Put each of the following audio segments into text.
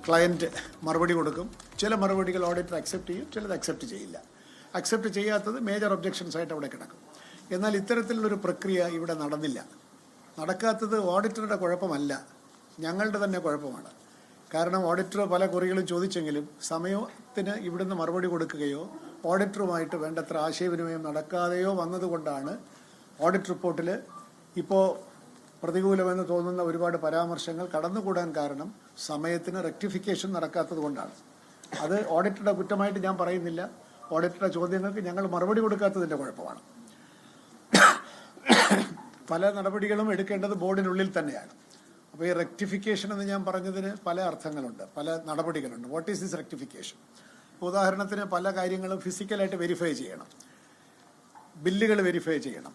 Client മറുപടി കൊടുക്കും. ചില മറുപടികൾ ഓഡിറ്റർ അക്സെപ്റ്റ് ചെയ്യും, ചിലത് അക്സെപ്റ്റ് ചെയ്യില്ല. അക്സെപ്റ്റ് ചെയ്യാത്തത് മേജർ ഒബ്ജെക്ഷൻസ് ആയിട്ട് അവിടെ കിടക്കും. എന്നാൽ ഇത്തരത്തിലുള്ളൊരു പ്രക്രിയ ഇവിടെ നടന്നില്ല. നടക്കാത്തത് ഓഡിറ്ററുടെ കുഴപ്പമല്ല, ഞങ്ങളുടെ തന്നെ കുഴപ്പമാണ്. കാരണം ഓഡിറ്റർ പല കുറികളും ചോദിച്ചെങ്കിലും സമയത്തിന് ഇവിടുന്ന് മറുപടി കൊടുക്കുകയോ ഓഡിറ്ററുമായിട്ട് വേണ്ടത്ര ആശയവിനിമയം നടക്കാതെയോ വന്നതുകൊണ്ടാണ് ഓഡിറ്റ് റിപ്പോർട്ടിൽ ഇപ്പോൾ പ്രതികൂലമെന്ന് തോന്നുന്ന ഒരുപാട് പരാമർശങ്ങൾ കടന്നുകൂടാൻ കാരണം സമയത്തിന് റെക്ടിഫിക്കേഷൻ നടക്കാത്തത് കൊണ്ടാണ്. അത് ഓഡിറ്ററുടെ കുറ്റമായിട്ട് ഞാൻ പറയുന്നില്ല. ഓഡിറ്ററുടെ ചോദ്യങ്ങൾക്ക് ഞങ്ങൾ മറുപടി കൊടുക്കാത്തതിൻ്റെ കുഴപ്പമാണ്. പല നടപടികളും എടുക്കേണ്ടത് ബോർഡിനുള്ളിൽ തന്നെയാണ്. അപ്പോൾ ഈ റെക്ടിഫിക്കേഷൻ എന്ന് ഞാൻ പറഞ്ഞതിന് പല അർത്ഥങ്ങളുണ്ട്, പല നടപടികളുണ്ട്. What is this rectification? ഉദാഹരണത്തിന് പല കാര്യങ്ങളും ഫിസിക്കലായിട്ട് വെരിഫൈ ചെയ്യണം, ബില്ലുകൾ വെരിഫൈ ചെയ്യണം,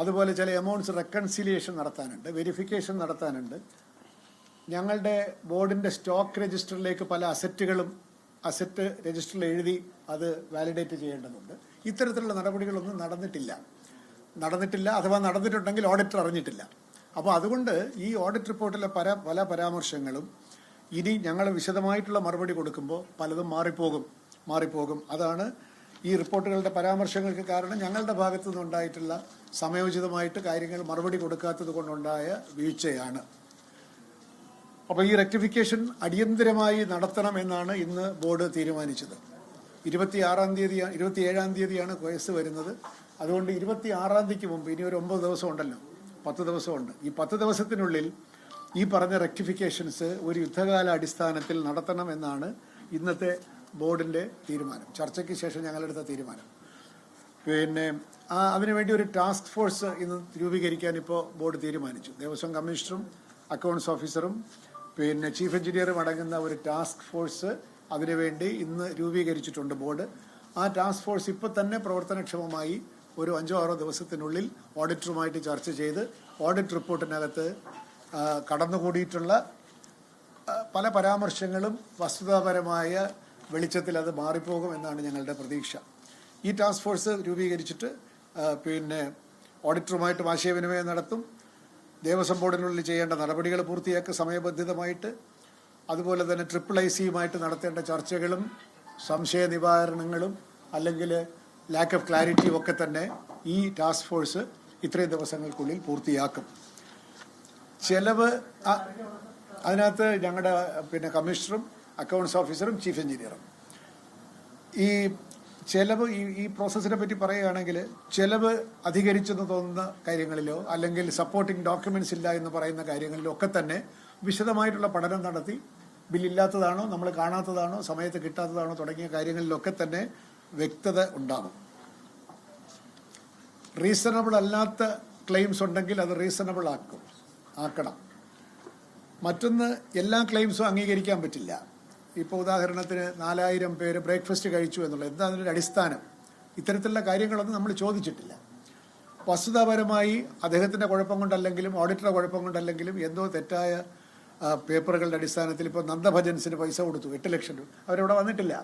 അതുപോലെ ചില എമൗണ്ട്സ് റെക്കൺസിലിയേഷൻ നടത്താനുണ്ട്, വെരിഫിക്കേഷൻ നടത്താനുണ്ട്. ഞങ്ങളുടെ ബോർഡിൻ്റെ സ്റ്റോക്ക് രജിസ്റ്ററിലേക്ക് പല അസറ്റ് രജിസ്റ്ററിൽ എഴുതി അത് വാലിഡേറ്റ് ചെയ്യേണ്ടതുണ്ട്. ഇത്തരത്തിലുള്ള നടപടികളൊന്നും നടന്നിട്ടില്ല, അഥവാ നടന്നിട്ടുണ്ടെങ്കിൽ ഓഡിറ്റർ അറിഞ്ഞിട്ടില്ല. അപ്പോൾ അതുകൊണ്ട് ഈ ഓഡിറ്റ് റിപ്പോർട്ടിലെ പല പരാമർശങ്ങളും ഇനി ഞങ്ങൾ വിശദമായിട്ടുള്ള മറുപടി കൊടുക്കുമ്പോൾ പലതും മാറിപ്പോകും. അതാണ് ഈ റിപ്പോർട്ടുകളുടെ പരാമർശങ്ങൾക്ക് കാരണം. ഞങ്ങളുടെ ഭാഗത്തു നിന്നുണ്ടായിട്ടുള്ള സമയോചിതമായിട്ട് കാര്യങ്ങൾ മറുപടി കൊടുക്കാത്തത് കൊണ്ടുണ്ടായ വീഴ്ചയാണ്. അപ്പോൾ ഈ റെക്ടിഫിക്കേഷൻ അടിയന്തരമായി നടത്തണം എന്നാണ് ഇന്ന് ബോർഡ് തീരുമാനിച്ചത്. 27-ാം തീയതിയാണ് കേസ് വരുന്നത്. അതുകൊണ്ട് 26-ാം തീയതിക്ക് മുമ്പ് ഇനി ഒരു 9 ദിവസം ഉണ്ടല്ലോ, 10 ദിവസമുണ്ട്. ഈ 10 ദിവസത്തിനുള്ളിൽ ഈ പറഞ്ഞ റെക്ടിഫിക്കേഷൻസ് ഒരു യുദ്ധകാല അടിസ്ഥാനത്തിൽ നടത്തണം എന്നാണ് ഇന്നത്തെ ബോർഡിൻ്റെ തീരുമാനം, ചർച്ചയ്ക്ക് ശേഷം ഞങ്ങളെടുത്ത തീരുമാനം. പിന്നെ അതിനുവേണ്ടി ഒരു ടാസ്ക് ഫോഴ്സ് ഇന്ന് രൂപീകരിക്കാൻ ഇപ്പോൾ ബോർഡ് തീരുമാനിച്ചു. ദേവസ്വം കമ്മീഷണറും അക്കൗണ്ട്സ് ഓഫീസറും പിന്നെ ചീഫ് എഞ്ചിനീയറും അടങ്ങുന്ന ഒരു ടാസ്ക് ഫോഴ്സ് അതിനുവേണ്ടി ഇന്ന് രൂപീകരിച്ചിട്ടുണ്ട് ബോർഡ്. ആ ടാസ്ക് ഫോഴ്സ് ഇപ്പോൾ തന്നെ പ്രവർത്തനക്ഷമമായി ഒരു 5-6 ദിവസത്തിനുള്ളിൽ ഓഡിറ്ററുമായിട്ട് ചർച്ച ചെയ്ത് ഓഡിറ്റ് റിപ്പോർട്ടിനകത്ത് കടന്നുകൂടിയിട്ടുള്ള പല പരാമർശങ്ങളും വസ്തുതാപരമായ വെളിച്ചത്തിൽ അത് മാറിപ്പോകും എന്നാണ് ഞങ്ങളുടെ പ്രതീക്ഷ. ഈ ടാസ്ക് ഫോഴ്സ് രൂപീകരിച്ചിട്ട് പിന്നെ ഓഡിറ്ററുമായിട്ട് ആശയവിനിമയം നടത്തും. ദേവസ്വം ബോർഡിനുള്ളിൽ ചെയ്യേണ്ട നടപടികൾ പൂർത്തിയാക്കുക സമയബന്ധിതമായിട്ട്. അതുപോലെ തന്നെ IIICയുമായിട്ട് നടത്തേണ്ട ചർച്ചകളും സംശയ നിവാരണങ്ങളും അല്ലെങ്കിൽ ലാക്ക് ഓഫ് ക്ലാരിറ്റിയും ഒക്കെ തന്നെ ഈ ടാസ്ക് ഫോഴ്സ് ഇത്രയും ദിവസങ്ങൾക്കുള്ളിൽ പൂർത്തിയാക്കും. ചെലവ് അതിനകത്ത് ഞങ്ങളുടെ പിന്നെ കമ്മീഷണറും അക്കൗണ്ട്സ് ഓഫീസറും ചീഫ് എഞ്ചിനീയറും. ഈ ചെലവ് ഈ പ്രോസസ്സിനെ പറ്റി പറയുകയാണെങ്കിൽ ചെലവ് അധികരിച്ചെന്ന് തോന്നുന്ന കാര്യങ്ങളിലോ അല്ലെങ്കിൽ സപ്പോർട്ടിംഗ് ഡോക്യുമെന്റ്സ് ഇല്ല എന്ന് പറയുന്ന കാര്യങ്ങളിലോ ഒക്കെ തന്നെ വിശദമായിട്ടുള്ള പഠനം നടത്തി ബില്ലില്ലാത്തതാണോ, നമ്മൾ കാണാത്തതാണോ, സമയത്ത് കിട്ടാത്തതാണോ തുടങ്ങിയ കാര്യങ്ങളിലൊക്കെ തന്നെ വ്യക്തത ഉണ്ടാകും. റീസണബിൾ അല്ലാത്ത ക്ലെയിംസ് ഉണ്ടെങ്കിൽ അത് റീസണബിൾ ആക്കണം. മറ്റൊന്ന്, എല്ലാ ക്ലെയിംസും അംഗീകരിക്കാൻ പറ്റില്ല. ഇപ്പോൾ ഉദാഹരണത്തിന് 4000 പേര് ബ്രേക്ക്ഫാസ്റ്റ് കഴിച്ചു എന്നുള്ളത് എന്താ അതിൻ്റെ അടിസ്ഥാനം? ഇത്തരത്തിലുള്ള കാര്യങ്ങളൊന്നും നമ്മൾ ചോദിച്ചിട്ടില്ല. വസ്തുതാപരമായി അദ്ദേഹത്തിൻ്റെ കുഴപ്പം കൊണ്ടല്ലെങ്കിലും ഓഡിറ്ററുടെ കുഴപ്പം കൊണ്ടല്ലെങ്കിലും എന്തോ തെറ്റായ പേപ്പറുകളുടെ അടിസ്ഥാനത്തിൽ ഇപ്പോൾ നന്ദഭജൻസിന് പൈസ കൊടുത്തു 8 ലക്ഷം രൂപ, അവരവിടെ വന്നിട്ടില്ല.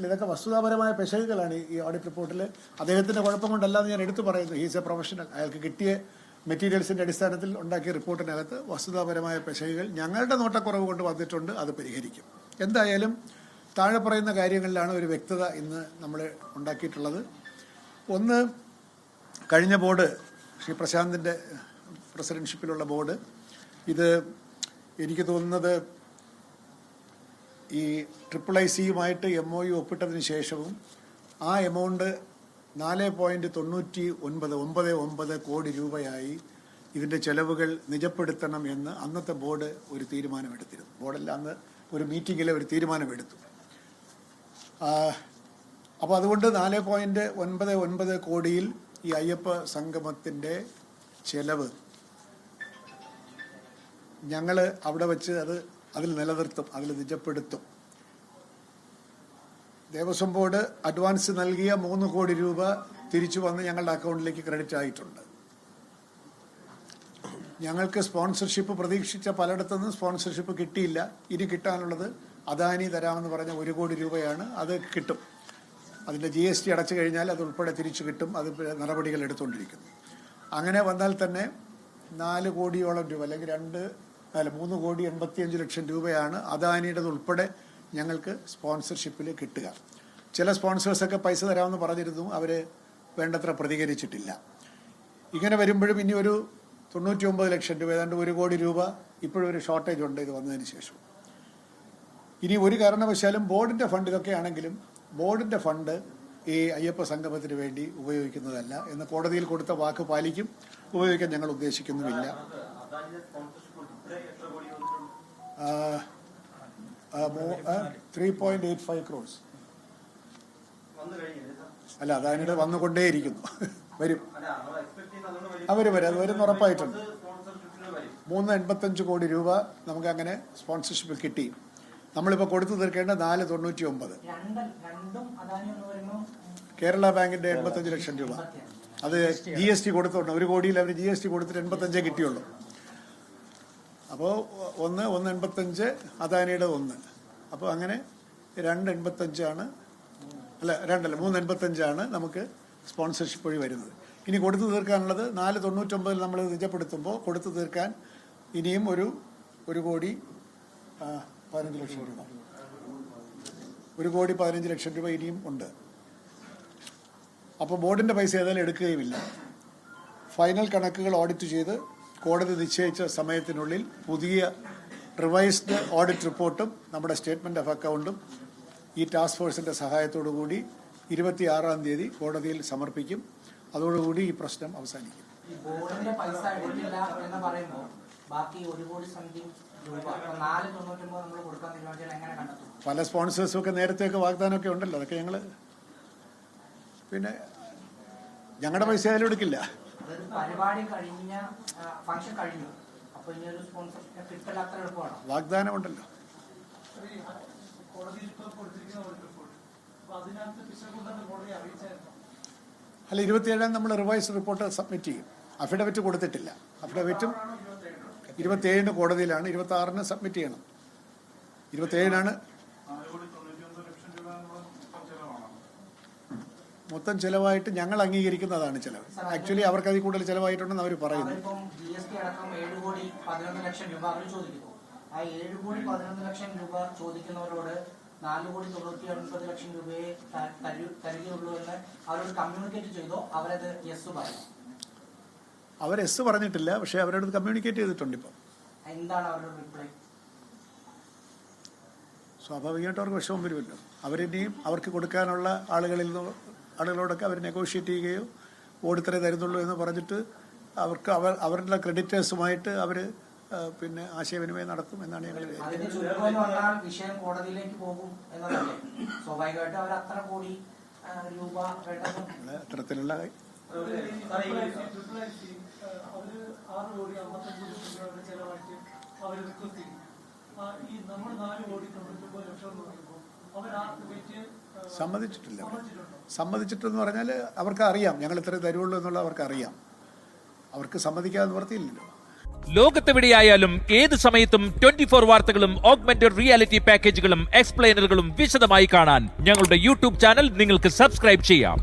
ഇതൊക്കെ വസ്തുതാപരമായ പെശകുകളാണ് ഈ ഓഡിറ്റ് റിപ്പോർട്ടിൽ. അദ്ദേഹത്തിൻ്റെ കുഴപ്പം കൊണ്ടല്ലാന്ന് ഞാൻ എടുത്തു പറയുന്നു. He's A professional. അയാൾക്ക് കിട്ടിയ മെറ്റീരിയൽസിൻ്റെ അടിസ്ഥാനത്തിൽ ഉണ്ടാക്കിയ റിപ്പോർട്ടിനകത്ത് വസ്തുതാപരമായ പെശകുകൾ ഞങ്ങളുടെ നോട്ടക്കുറവ് കൊണ്ട് വന്നിട്ടുണ്ട്. അത് പരിഹരിക്കും. എന്തായാലും താഴെ പറയുന്ന കാര്യങ്ങളിലാണ് ഒരു വ്യക്തത ഇന്ന് നമ്മൾ ഉണ്ടാക്കിയിട്ടുള്ളത്. ഒന്ന്, കഴിഞ്ഞ ബോർഡ് ശ്രീ പ്രശാന്തിൻ്റെ പ്രസിഡൻഷിപ്പിലുള്ള ബോർഡ്, ഇത് എനിക്ക് തോന്നുന്നത് ഈ IIICയുമായിട്ട് MOU ഒപ്പിട്ടതിന് ശേഷവും ആ എമൗണ്ട് 4.99 കോടി രൂപയായി ഇതിൻ്റെ ചെലവുകൾ നിജപ്പെടുത്തണം എന്ന് അന്നത്തെ ബോർഡ് ഒരു തീരുമാനമെടുത്തിരുന്നു. ബോർഡല്ല, അന്ന് ഒരു മീറ്റിങ്ങിൽ ഒരു തീരുമാനമെടുത്തു. അപ്പോൾ അതുകൊണ്ട് 4.99 കോടിയിൽ ഈ അയ്യപ്പ സംഗമത്തിൻ്റെ ചെലവ് ഞങ്ങൾ അവിടെ വെച്ച് അതിൽ നിലനിർത്തും, അതിൽ നിജപ്പെടുത്തും. ദേവസ്വം ബോർഡ് അഡ്വാൻസ് നൽകിയ 3 കോടി രൂപ തിരിച്ചു വന്ന് ഞങ്ങളുടെ അക്കൗണ്ടിലേക്ക് ക്രെഡിറ്റ് ആയിട്ടുണ്ട്. ഞങ്ങൾക്ക് സ്പോൺസർഷിപ്പ് പ്രതീക്ഷിച്ച പലയിടത്തുനിന്നും സ്പോൺസർഷിപ്പ് കിട്ടിയില്ല. ഇനി കിട്ടാനുള്ളത് അദാനി തരാമെന്ന് പറഞ്ഞ 1 കോടി രൂപയാണ്. അത് കിട്ടും. അതിൻ്റെ GST അടച്ചു കഴിഞ്ഞാൽ അത് ഉൾപ്പെടെ തിരിച്ചു കിട്ടും. അത് നടപടികൾ എടുത്തുകൊണ്ടിരിക്കുന്നു. അങ്ങനെ വന്നാൽ തന്നെ 4 കോടിയോളം രൂപ അല്ലെങ്കിൽ അല്ല 3,85,00,000 രൂപയാണ് അദാനിയുടേത് ഉൾപ്പെടെ ഞങ്ങൾക്ക് സ്പോൺസർഷിപ്പിൽ കിട്ടുക. ചില സ്പോൺസേഴ്സൊക്കെ പൈസ തരാമെന്ന് പറഞ്ഞിരുന്നു, അവർ വേണ്ടത്ര പ്രതികരിച്ചിട്ടില്ല. ഇങ്ങനെ വരുമ്പോഴും ഇനി ഒരു 99 ലക്ഷം രൂപ, ഏതാണ്ട് 1 കോടി രൂപ ഇപ്പോഴും ഒരു ഷോർട്ടേജ് ഉണ്ട് ഇത് വന്നതിന് ശേഷം. ഇനി ഒരു കാരണവശാലും ബോർഡിൻ്റെ ഫണ്ട് ഇതൊക്കെ ആണെങ്കിലും ബോർഡിൻ്റെ ഫണ്ട് ഈ അയ്യപ്പ സംഗമത്തിന് വേണ്ടി ഉപയോഗിക്കുന്നതല്ല എന്ന് കോടതിയിൽ കൊടുത്ത വാക്ക് പാലിക്കും. ഉപയോഗിക്കാൻ ഞങ്ങൾ ഉദ്ദേശിക്കുന്നുമില്ല. 3.85 crores. അല്ല, അദാനിയുടെ വന്നുകൊണ്ടേയിരിക്കുന്നു. വരും, അവർ വരും, അത് വരും ഉറപ്പായിട്ടുണ്ട്. 385 കോടി രൂപ നമുക്ക് അങ്ങനെ സ്പോൺസർഷിപ്പിൽ കിട്ടി. നമ്മളിപ്പോൾ കൊടുത്തു തീർക്കേണ്ട 499. കേരള ബാങ്കിന്റെ 85 ലക്ഷം രൂപ, അത് GST കൊടുത്തോണ്ട് 1 കോടിയിൽ അവർ GST കൊടുത്തിട്ട് 85 കിട്ടിയുള്ളൂ. അപ്പോൾ 1.85 അദാനിയുടെ 1. അപ്പോൾ അങ്ങനെ 2.85 അല്ല 3.85 നമുക്ക് സ്പോൺസർഷിപ്പ് വഴി വരുന്നത്. ഇനി കൊടുത്തു തീർക്കാനുള്ളത് 499 നമ്മൾ നിജപ്പെടുത്തുമ്പോൾ കൊടുത്തു തീർക്കാൻ ഇനിയും 1 കോടി 15 ലക്ഷം രൂപ, 1 കോടി 15 ലക്ഷം രൂപ ഇനിയും ഉണ്ട്. അപ്പോൾ ബോർഡിൻ്റെ പൈസ ഏതായാലും എടുക്കുകയുമില്ല. ഫൈനൽ കണക്കുകൾ ഓഡിറ്റ് ചെയ്ത് കോടതി നിശ്ചയിച്ച സമയത്തിനുള്ളിൽ പുതിയ റിവൈസ്ഡ് ഓഡിറ്റ് റിപ്പോർട്ടും നമ്മുടെ സ്റ്റേറ്റ്മെൻറ്റ് ഓഫ് അക്കൗണ്ടും ഈ ടാസ്ക് ഫോഴ്സിൻ്റെ സഹായത്തോടു കൂടി 26-ാം തീയതി കോടതിയിൽ സമർപ്പിക്കും. അതോടുകൂടി ഈ പ്രശ്നം അവസാനിക്കും. പല സ്പോൺസേഴ്സും ഒക്കെ നേരത്തെയൊക്കെ വാഗ്ദാനമൊക്കെ ഉണ്ടല്ലോ, അതൊക്കെ ഞങ്ങൾ പിന്നെ ഞങ്ങളുടെ പൈസ ആയാലും എടുക്കില്ല. വാഗ്ദാനമുണ്ടല്ലോ. അല്ല, 27-ാം നമ്മൾ റിവൈസ്ഡ് റിപ്പോർട്ട് സബ്മിറ്റ് ചെയ്യും. അഫിഡവിറ്റ് കൊടുത്തിട്ടില്ല. അഫിഡവിറ്റും 27-ന് കോടതിയിലാണ്, 26-ന് സബ്മിറ്റ് ചെയ്യണം. 27-നാണ് മൊത്തം ചിലവായിട്ട് ഞങ്ങൾ അംഗീകരിക്കുന്നതാണ് ചിലവ്. ആക്ച്വലി അവർക്ക് അതിൽ കൂടുതൽ ചിലവായിട്ടുണ്ടെന്ന് അവർ പറയുന്നു. ആ 7 കോടി 11 ലക്ഷം രൂപ ചോദിക്കുന്നവരോട് 4,99,00,000 രൂപയെ തരികയുള്ളൂ എന്ന് അവരോട് കമ്മ്യൂണിക്കേറ്റ് ചെയ്തോ? അവരത് യെസ് പറഞ്ഞു? അവർ യെസ് പറഞ്ഞിട്ടില്ല, പക്ഷെ അവരോട് കമ്മ്യൂണിക്കേറ്റ് ചെയ്തിട്ടുണ്ട്. ഇപ്പം എന്താണ് അവരുടെ റിപ്ലൈ? സ്വാഭാവികമായിട്ട് അവർക്ക് വിഷമം വരുമല്ലോ. അവരിനിയും അവർക്ക് കൊടുക്കാനുള്ള ആളുകളോടൊക്കെ അവർ നെഗോഷിയേറ്റ് ചെയ്യുകയോ ഓടിത്തരേ തരുന്നുള്ളൂ എന്ന് പറഞ്ഞിട്ട് അവർക്ക് അവരുടെ ക്രെഡിറ്റേഴ്സുമായിട്ട് അവർ പിന്നെ ആശയവിനിമയം നടത്തും എന്നാണ് ഞങ്ങൾ വിഷയം കോടതിയിലേക്ക് പോകും എന്നതല്ലേ? സ്വാഭാവികമായിട്ട് അവർ അത്ര കോടി രൂപ അത്തരത്തിലുള്ള സമ്മതിച്ചിട്ടെന്ന് പറഞ്ഞാൽ അവർക്ക് അറിയാം ഞങ്ങൾ ഇത്ര തരുള്ളൂ എന്നുള്ള അവർക്ക് അറിയാം. അവർക്ക് സമ്മതിക്കാതെ നിവർത്തിയില്ലല്ലോ. ലോകത്തെവിടെയായാലും ഏത് സമയത്തും 24 വാർത്തകളും ഓഗ്മെന്റഡ് റിയാലിറ്റി പാക്കേജുകളും എക്സ്പ്ലെയിനറുകളും വിശദമായി കാണാൻ ഞങ്ങളുടെ യൂട്യൂബ് ചാനൽ നിങ്ങൾക്ക് സബ്സ്ക്രൈബ് ചെയ്യാം.